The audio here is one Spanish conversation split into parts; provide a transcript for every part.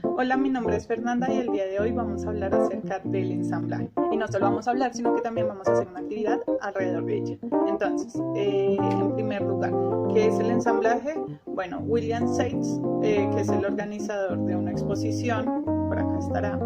Hola, mi nombre es Fernanda y el día de hoy vamos a hablar acerca del ensamblaje. Y no solo vamos a hablar, sino que también vamos a hacer una actividad alrededor de ella. Entonces, en primer lugar, ¿qué es el ensamblaje? Bueno, William Seitz, que es el organizador de una exposición, por acá estará,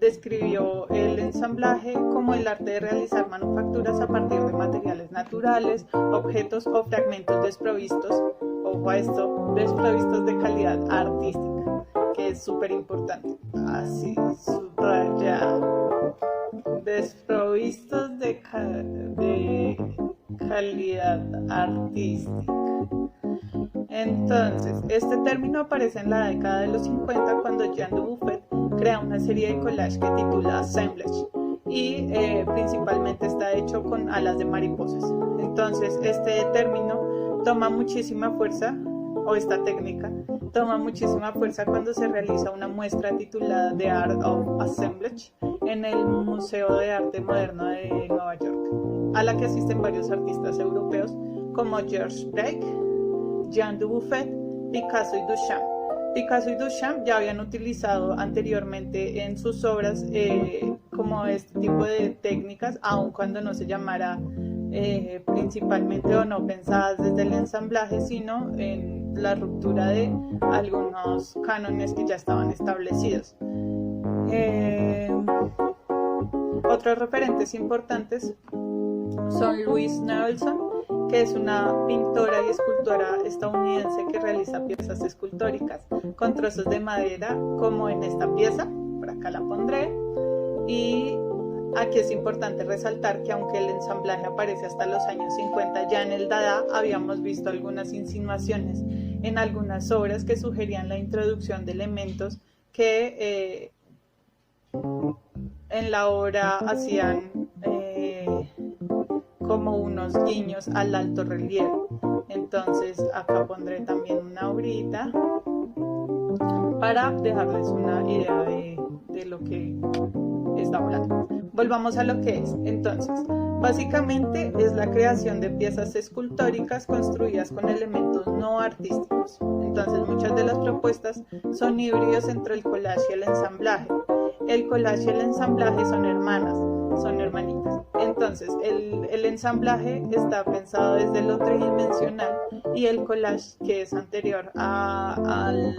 describió el ensamblaje como el arte de realizar manufacturas a partir de materiales naturales, objetos o fragmentos desprovistos, ojo a esto, desprovistos de calidad artística, que es súper importante. Así, subrayado. Desprovistos de calidad artística. Entonces, este término aparece en la década de los 50 cuando Jean Dubuffet crea una serie de collage que titula Assemblage y principalmente está hecho con alas de mariposas. Entonces, este término toma muchísima fuerza, o esta técnica toma muchísima fuerza cuando se realiza una muestra titulada The Art of Assemblage en el Museo de Arte Moderno de Nueva York, a la que asisten varios artistas europeos como Georges Braque, Jean Dubuffet, Picasso y Duchamp. Picasso y Duchamp ya habían utilizado anteriormente en sus obras como este tipo de técnicas, aun cuando no se llamara principalmente o no pensadas desde el ensamblaje, sino en la ruptura de algunos cánones que ya estaban establecidos. Otros referentes importantes son Louise Nevelson, que es una pintora y escultora estadounidense que realiza piezas escultóricas con trozos de madera, como en esta pieza, por acá la pondré. Y aquí es importante resaltar que aunque el ensamblaje aparece hasta los años 50, ya en el Dada habíamos visto algunas insinuaciones en algunas obras que sugerían la introducción de elementos que en la obra hacían como unos guiños al alto relieve. Entonces acá pondré también una obrita para dejarles una idea de lo que está hablando. Volvamos a lo que es. Entonces, básicamente es la creación de piezas escultóricas construidas con elementos no artísticos. Entonces, muchas de las propuestas son híbridos entre el collage y el ensamblaje. El collage y el ensamblaje son hermanas, son hermanitas. Entonces, el ensamblaje está pensado desde lo tridimensional y el collage, que es anterior al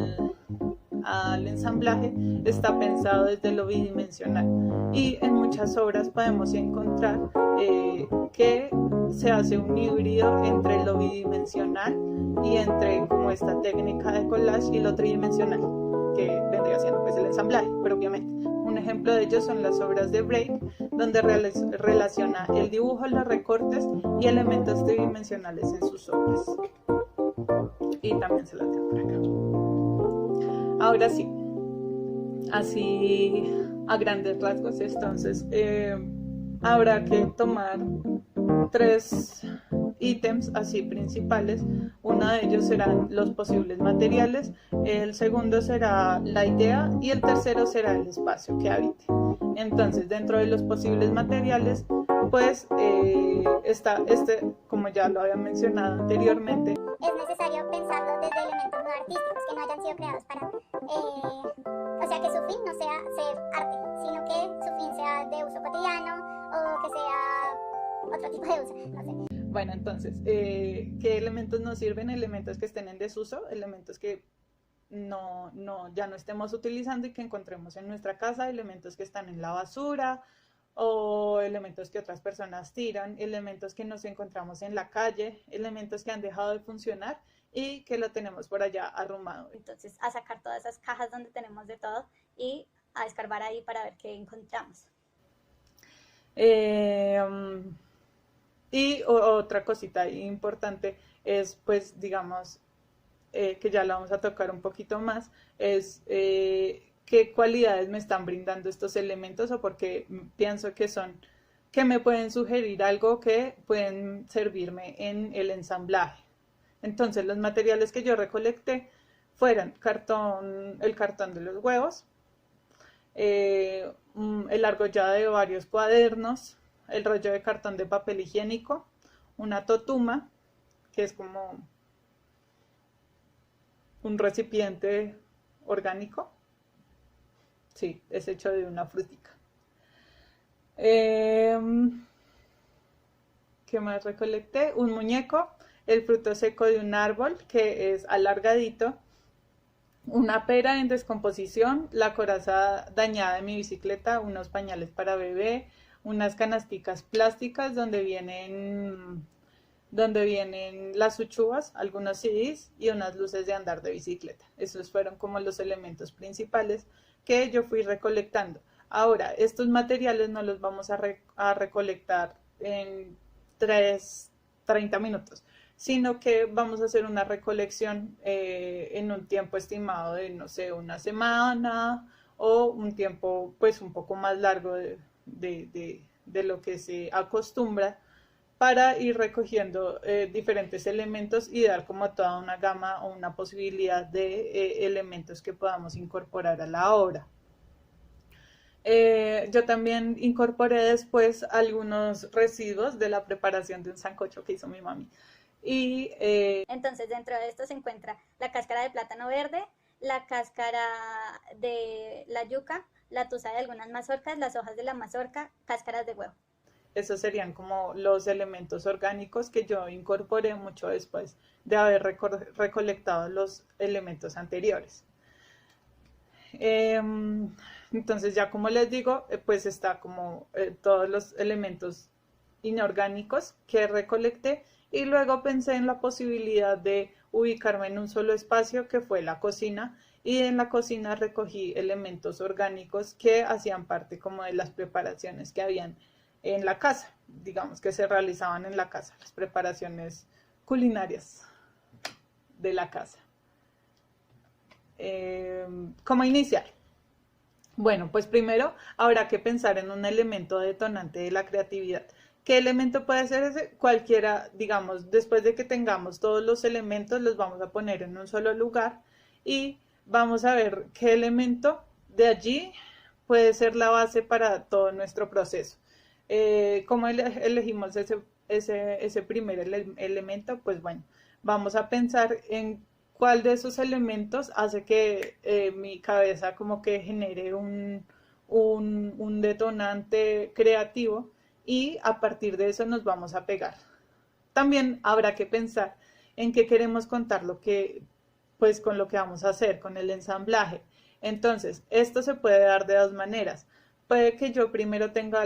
ensamblaje, está pensado desde lo bidimensional. Y en muchas obras podemos encontrar que se hace un híbrido entre lo bidimensional y entre como esta técnica de collage y lo tridimensional, que vendría siendo pues el ensamblaje propiamente. Un ejemplo de ello son las obras de Braque, donde relaciona el dibujo, los recortes y elementos tridimensionales en sus obras. Y también se las tengo por acá. Ahora sí, así a grandes rasgos, entonces habrá que tomar tres ítems así principales. Uno de ellos serán los posibles materiales, el segundo será la idea y el tercero será el espacio que habite. Entonces, dentro de los posibles materiales, pues está como ya lo había mencionado anteriormente, es necesario pensarlo desde elementos no artísticos que no hayan sido creados para, o sea, que su fin no sea ser arte, sino que su fin sea de uso cotidiano o que sea otro tipo de uso, no sé. Bueno, entonces, ¿qué elementos nos sirven? Elementos que estén en desuso, elementos que ya no estemos utilizando y que encontremos en nuestra casa, elementos que están en la basura o elementos que otras personas tiran, elementos que nos encontramos en la calle, elementos que han dejado de funcionar y que lo tenemos por allá arrumado. Entonces, a sacar todas esas cajas donde tenemos de todo y a escarbar ahí para ver qué encontramos. Y otra cosita importante es, pues, digamos, que ya la vamos a tocar un poquito más, es qué cualidades me están brindando estos elementos o porque pienso que me pueden sugerir algo que pueden servirme en el ensamblaje. Entonces, los materiales que yo recolecté fueron el cartón de los huevos, el argollado de varios cuadernos, el rollo de cartón de papel higiénico, una totuma, que es como un recipiente orgánico. Sí, es hecho de una frutica. ¿Qué más recolecté? Un muñeco, el fruto seco de un árbol que es alargadito, una pera en descomposición, la coraza dañada de mi bicicleta, unos pañales para bebé, unas canasticas plásticas donde vienen las uchuvas, algunos CDs y unas luces de andar de bicicleta. Esos fueron como los elementos principales que yo fui recolectando. Ahora, estos materiales no los vamos a recolectar en 30 minutos, sino que vamos a hacer una recolección en un tiempo estimado de, no sé, una semana o un tiempo pues un poco más largo de lo que se acostumbra para ir recogiendo diferentes elementos y dar como toda una gama o una posibilidad de elementos que podamos incorporar a la obra. Yo también incorporé después algunos residuos de la preparación de un sancocho que hizo mi mami. Y entonces dentro de esto se encuentra la cáscara de plátano verde, la cáscara de la yuca, la tusa de algunas mazorcas, las hojas de la mazorca, cáscaras de huevo. Esos serían como los elementos orgánicos que yo incorporé mucho después de haber recolectado los elementos anteriores. Entonces ya como les digo, pues está como todos los elementos inorgánicos que recolecté y luego pensé en la posibilidad de ubicarme en un solo espacio que fue la cocina y en la cocina recogí elementos orgánicos que hacían parte como de las preparaciones que habían en la casa, digamos que se realizaban en la casa, las preparaciones culinarias de la casa. ¿Cómo iniciar? Bueno, pues primero habrá que pensar en un elemento detonante de la creatividad. ¿Qué elemento puede ser ese? Cualquiera, digamos, después de que tengamos todos los elementos, los vamos a poner en un solo lugar y vamos a ver qué elemento de allí puede ser la base para todo nuestro proceso. ¿Cómo elegimos ese primer elemento? Pues bueno, vamos a pensar en cuál de esos elementos hace que mi cabeza como que genere un detonante creativo y a partir de eso nos vamos a pegar. También habrá que pensar en qué queremos contar pues con lo que vamos a hacer, con el ensamblaje. Entonces, esto se puede dar de dos maneras. Puede que yo primero tenga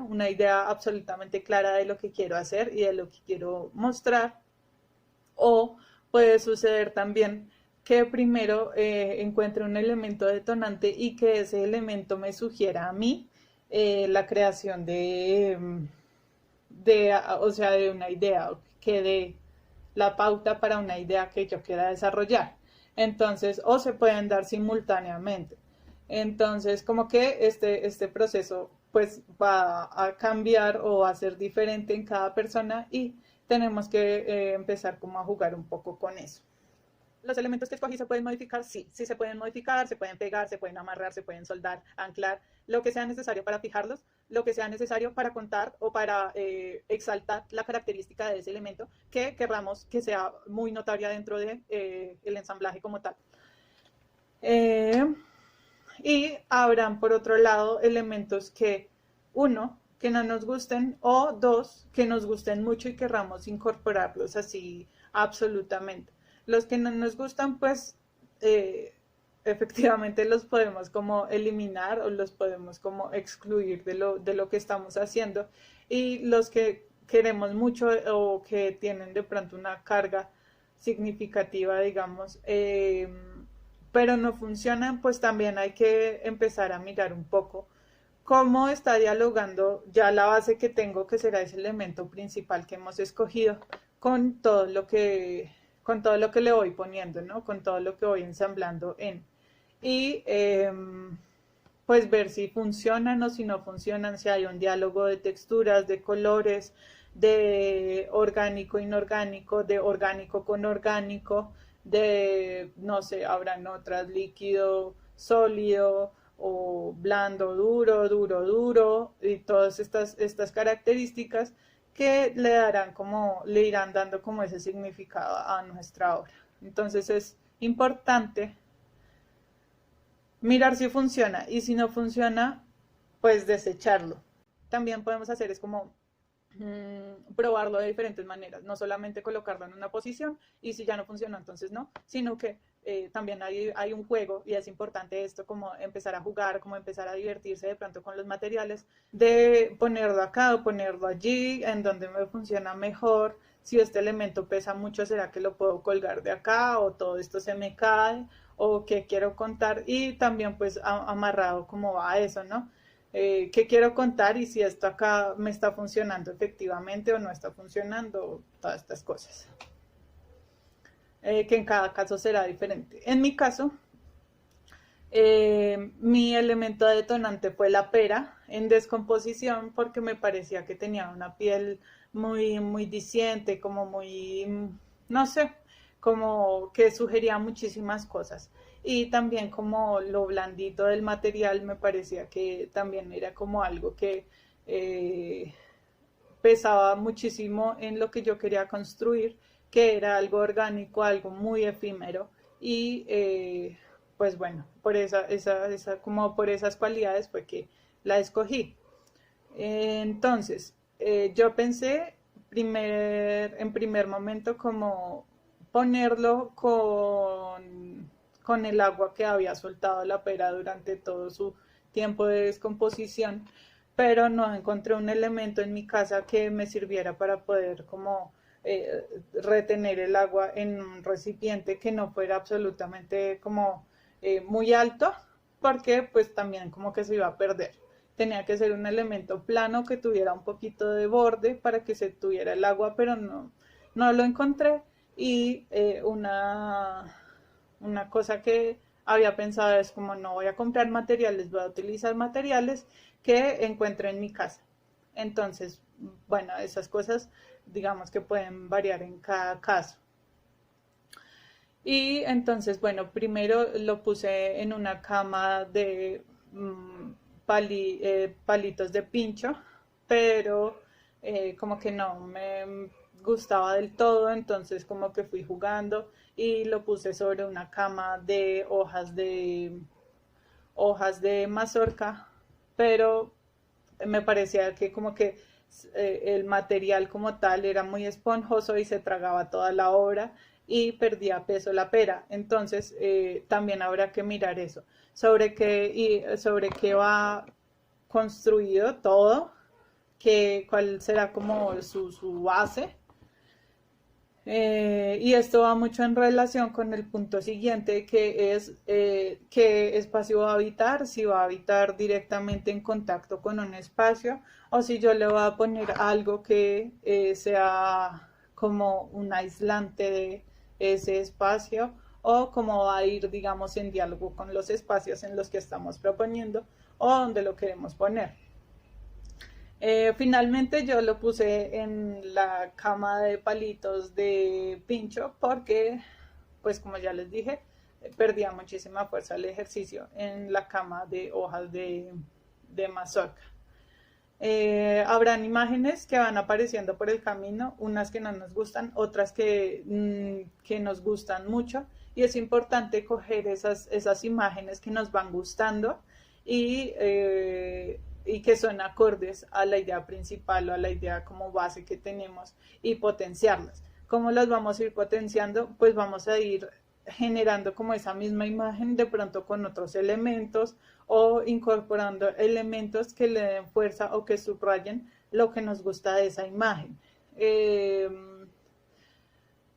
una idea absolutamente clara de lo que quiero hacer y de lo que quiero mostrar, o puede suceder también que primero encuentre un elemento detonante y que ese elemento me sugiera a mí la creación de una idea, que dé la pauta para una idea que yo quiera desarrollar. Entonces, o se pueden dar simultáneamente. Entonces, como que este proceso pues va a cambiar o va a ser diferente en cada persona y tenemos que empezar como a jugar un poco con eso. ¿Los elementos que escogí se pueden modificar? Sí, sí se pueden modificar, se pueden pegar, se pueden amarrar, se pueden soldar, anclar, lo que sea necesario para fijarlos, lo que sea necesario para contar o para exaltar la característica de ese elemento que querramos que sea muy notoria dentro de el ensamblaje como tal. Y habrán por otro lado elementos que, uno, que no nos gusten o dos, que nos gusten mucho y querramos incorporarlos así absolutamente. Los que no nos gustan, pues efectivamente los podemos como eliminar o los podemos como excluir de lo que estamos haciendo, y los que queremos mucho o que tienen de pronto una carga significativa, digamos, pero no funcionan, pues también hay que empezar a mirar un poco cómo está dialogando ya la base que tengo, que será ese elemento principal que hemos escogido, con todo lo que le voy poniendo, ¿no? Con todo lo que voy ensamblando y pues ver si funcionan o si no funcionan, si hay un diálogo de texturas, de colores, de orgánico, inorgánico, de orgánico con orgánico, de, no sé, habrán otras líquido, sólido, o blando, duro, duro, duro, y todas estas características que le irán dando como ese significado a nuestra obra. Entonces es importante mirar si funciona y si no funciona, pues desecharlo. También podemos hacer es como probarlo de diferentes maneras, no solamente colocarlo en una posición y si ya no funcionó entonces no, sino que también hay un juego y es importante esto como empezar a jugar, como empezar a divertirse de pronto con los materiales, de ponerlo acá o ponerlo allí, en donde me funciona mejor. Si este elemento pesa mucho, ¿será que lo puedo colgar de acá o todo esto se me cae? O qué quiero contar y también pues amarrado como va a eso, ¿no? Qué quiero contar y si esto acá me está funcionando efectivamente o no está funcionando, todas estas cosas. Que en cada caso será diferente. En mi caso, mi elemento detonante fue la pera en descomposición porque me parecía que tenía una piel muy diciente, como muy, no sé, como que sugería muchísimas cosas. Y también como lo blandito del material me parecía que también era como algo que pesaba muchísimo en lo que yo quería construir, que era algo orgánico, algo muy efímero y pues bueno, por como por esas cualidades fue que la escogí. Entonces, yo pensé en primer momento como ponerlo con el agua que había soltado la pera durante todo su tiempo de descomposición, pero no encontré un elemento en mi casa que me sirviera para poder como retener el agua en un recipiente que no fuera absolutamente como muy alto, porque pues también como que se iba a perder. Tenía que ser un elemento plano que tuviera un poquito de borde para que se tuviera el agua, pero no lo encontré. Y una cosa que había pensado es como no voy a comprar materiales, voy a utilizar materiales que encuentre en mi casa. Entonces, bueno, esas cosas digamos que pueden variar en cada caso. Y entonces, bueno, primero lo puse en una cama de palitos de pincho, pero como que no me gustaba del todo, entonces como que fui jugando y lo puse sobre una cama de hojas de mazorca, pero me parecía que como que el material como tal era muy esponjoso y se tragaba toda la obra y perdía peso la pera. Entonces también habrá que mirar eso, sobre qué va construido todo, cuál será como su base. Y esto va mucho en relación con el punto siguiente, que es qué espacio va a habitar, si va a habitar directamente en contacto con un espacio o si yo le voy a poner algo que sea como un aislante de ese espacio o cómo va a ir, digamos, en diálogo con los espacios en los que estamos proponiendo o donde lo queremos poner. Finalmente yo lo puse en la cama de palitos de pincho porque, pues como ya les dije, perdía muchísima fuerza el ejercicio en la cama de hojas de mazorca. Habrán imágenes que van apareciendo por el camino, unas que no nos gustan, otras que nos gustan mucho y es importante coger esas imágenes que nos van gustando y que son acordes a la idea principal o a la idea como base que tenemos y potenciarlas. ¿Cómo las vamos a ir potenciando? Pues vamos a ir generando como esa misma imagen de pronto con otros elementos o incorporando elementos que le den fuerza o que subrayen lo que nos gusta de esa imagen.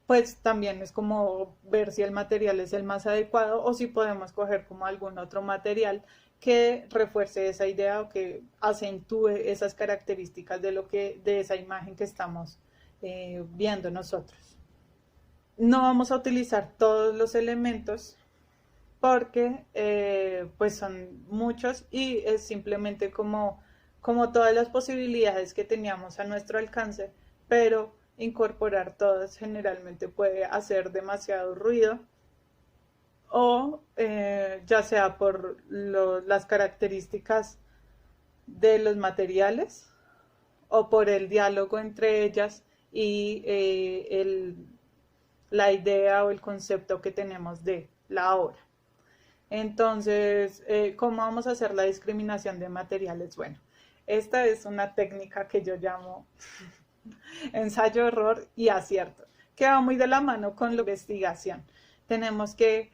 Pues también es como ver si el material es el más adecuado o si podemos coger como algún otro material que refuerce esa idea o que acentúe esas características de esa imagen que estamos viendo nosotros. No vamos a utilizar todos los elementos porque pues son muchos y es simplemente como todas las posibilidades que teníamos a nuestro alcance, pero incorporar todas generalmente puede hacer demasiado ruido o ya sea por las características de los materiales o por el diálogo entre ellas y la idea o el concepto que tenemos de la obra. Entonces, ¿cómo vamos a hacer la discriminación de materiales? Bueno, esta es una técnica que yo llamo ensayo, error y acierto, que va muy de la mano con la investigación. Tenemos que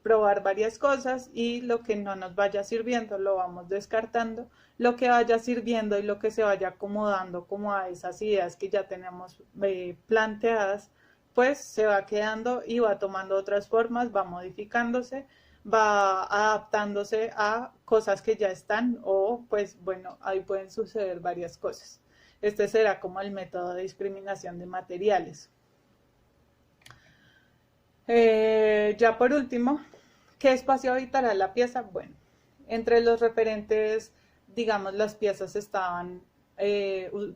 probar varias cosas y lo que no nos vaya sirviendo lo vamos descartando, lo que vaya sirviendo y lo que se vaya acomodando como a esas ideas que ya tenemos planteadas, pues se va quedando y va tomando otras formas, va modificándose, va adaptándose a cosas que ya están o pues bueno, ahí pueden suceder varias cosas. Este será como el método de discriminación de materiales. Ya por último, ¿qué espacio habitará la pieza? Bueno, entre los referentes, digamos, las piezas estaban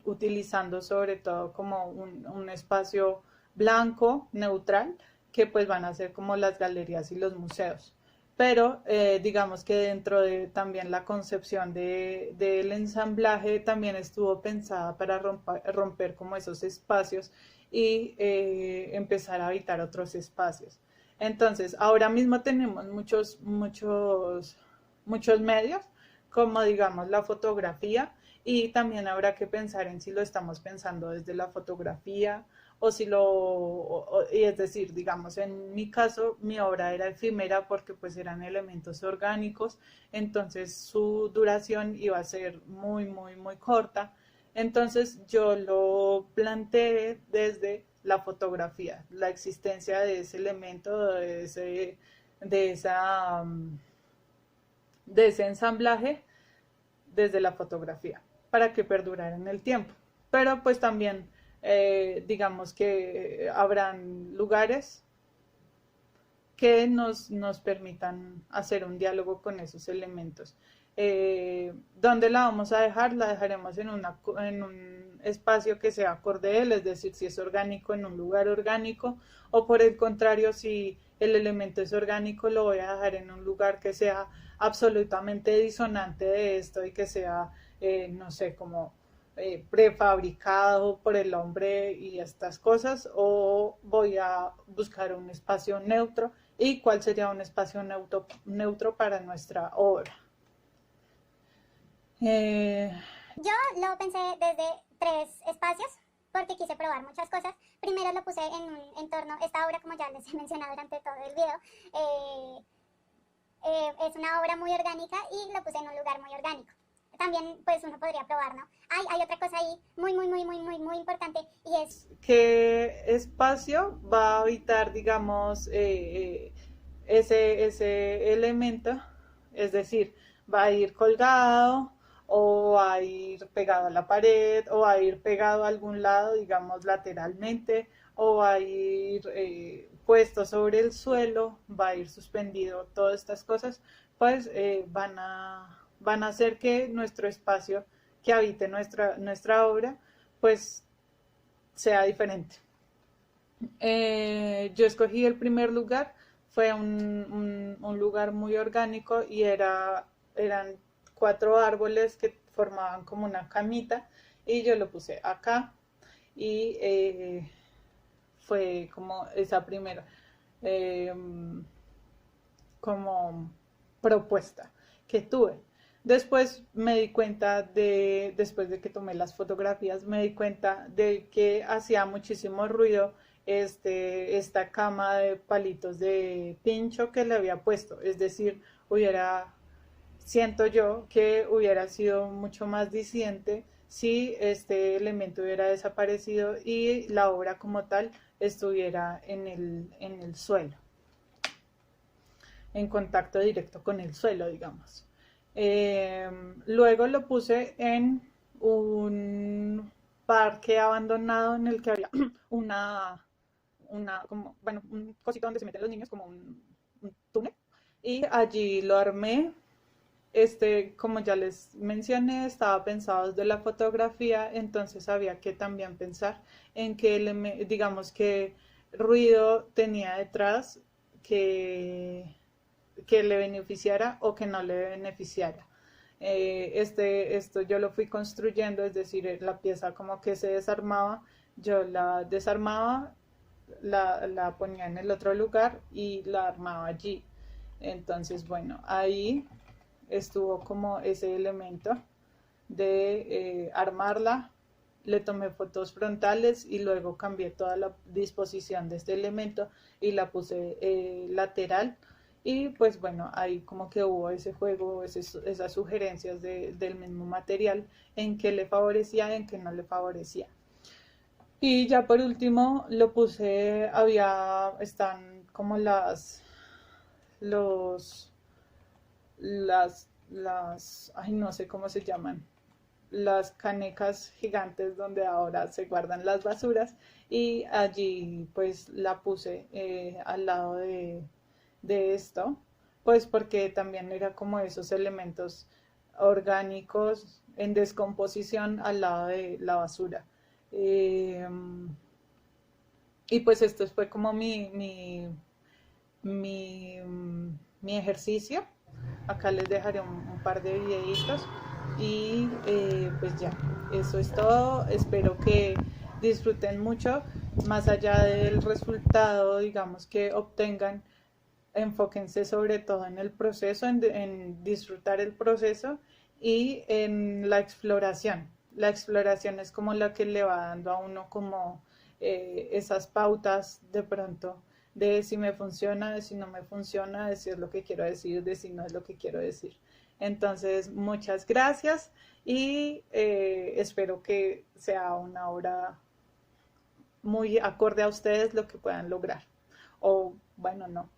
utilizando sobre todo como un espacio blanco, neutral, que pues van a ser como las galerías y los museos. Pero digamos que dentro de también la concepción del ensamblaje también estuvo pensada para romper como esos espacios y empezar a habitar otros espacios. Entonces, ahora mismo tenemos muchos medios, como digamos la fotografía, y también habrá que pensar en si lo estamos pensando desde la fotografía o si y es decir, digamos, en mi caso, mi obra era efímera porque pues eran elementos orgánicos, entonces su duración iba a ser muy corta. Entonces yo lo planteé desde la fotografía, la existencia de ese elemento, de esa, de ese ensamblaje desde la fotografía para que perdurara en el tiempo. Pero pues también digamos que habrán lugares que nos permitan hacer un diálogo con esos elementos. ¿Dónde la vamos a dejar? La dejaremos en un espacio que sea acorde a él, es decir, si es orgánico, en un lugar orgánico, o por el contrario, si el elemento es orgánico, lo voy a dejar en un lugar que sea absolutamente disonante de esto y que sea, no sé, como prefabricado por el hombre y estas cosas, o voy a buscar un espacio neutro y cuál sería un espacio neutro para nuestra obra. Yo lo pensé desde 3 espacios porque quise probar muchas cosas. Primero lo puse en un entorno, esta obra como ya les he mencionado durante todo el video, es una obra muy orgánica y lo puse en un lugar muy orgánico. También pues uno podría probar, ¿no? Hay otra cosa ahí muy importante y es... ¿Qué espacio va a habitar, digamos, ese elemento? Es decir, ¿va a ir colgado o va a ir pegado a la pared o va a ir pegado a algún lado, digamos, lateralmente o va a ir puesto sobre el suelo, va a ir suspendido? Todas estas cosas pues van a hacer que nuestro espacio que habite nuestra obra pues sea diferente. Yo escogí el primer lugar, fue un lugar muy orgánico y eran 4 árboles que formaban como una camita y yo lo puse acá y fue como esa primera eh, como propuesta que tuve. Después me di cuenta después de que tomé las fotografías, me di cuenta de que hacía muchísimo ruido esta cama de palitos de pincho que le había puesto. Es decir, siento yo que hubiera sido mucho más disidente si este elemento hubiera desaparecido y la obra como tal estuviera en el suelo, en contacto directo con el suelo, digamos. Luego lo puse en un parque abandonado en el que había como, bueno, un cosito donde se meten los niños, como un túnel. Y allí lo armé. Como ya les mencioné, estaba pensado desde la fotografía, entonces había que también pensar en qué, digamos, qué ruido tenía detrás que le beneficiara o que no le beneficiara. Esto yo lo fui construyendo, es decir, la pieza como que se desarmaba, yo la desarmaba, la ponía en el otro lugar y la armaba allí. Entonces, bueno, ahí estuvo como ese elemento de armarla. Le tomé fotos frontales y luego cambié toda la disposición de este elemento y la puse lateral. Y pues bueno, ahí como que hubo ese juego, esas sugerencias del mismo material en que le favorecía y en que no le favorecía. Y ya por último lo puse, están como los, ay no sé cómo se llaman, las canecas gigantes donde ahora se guardan las basuras y allí pues la puse al lado de esto, pues porque también era como esos elementos orgánicos en descomposición al lado de la basura. Eh, y pues esto fue como mi, mi ejercicio. Acá les dejaré un par de videitos y pues ya, eso es todo. Espero que disfruten mucho, más allá del resultado, digamos, que obtengan, enfóquense sobre todo en el proceso, en disfrutar el proceso y en la exploración. La exploración es como la que le va dando a uno como esas pautas de pronto de si me funciona, de si no me funciona, de si es lo que quiero decir, de si no es lo que quiero decir. Entonces, muchas gracias y espero que sea una obra muy acorde a ustedes lo que puedan lograr. O bueno, no.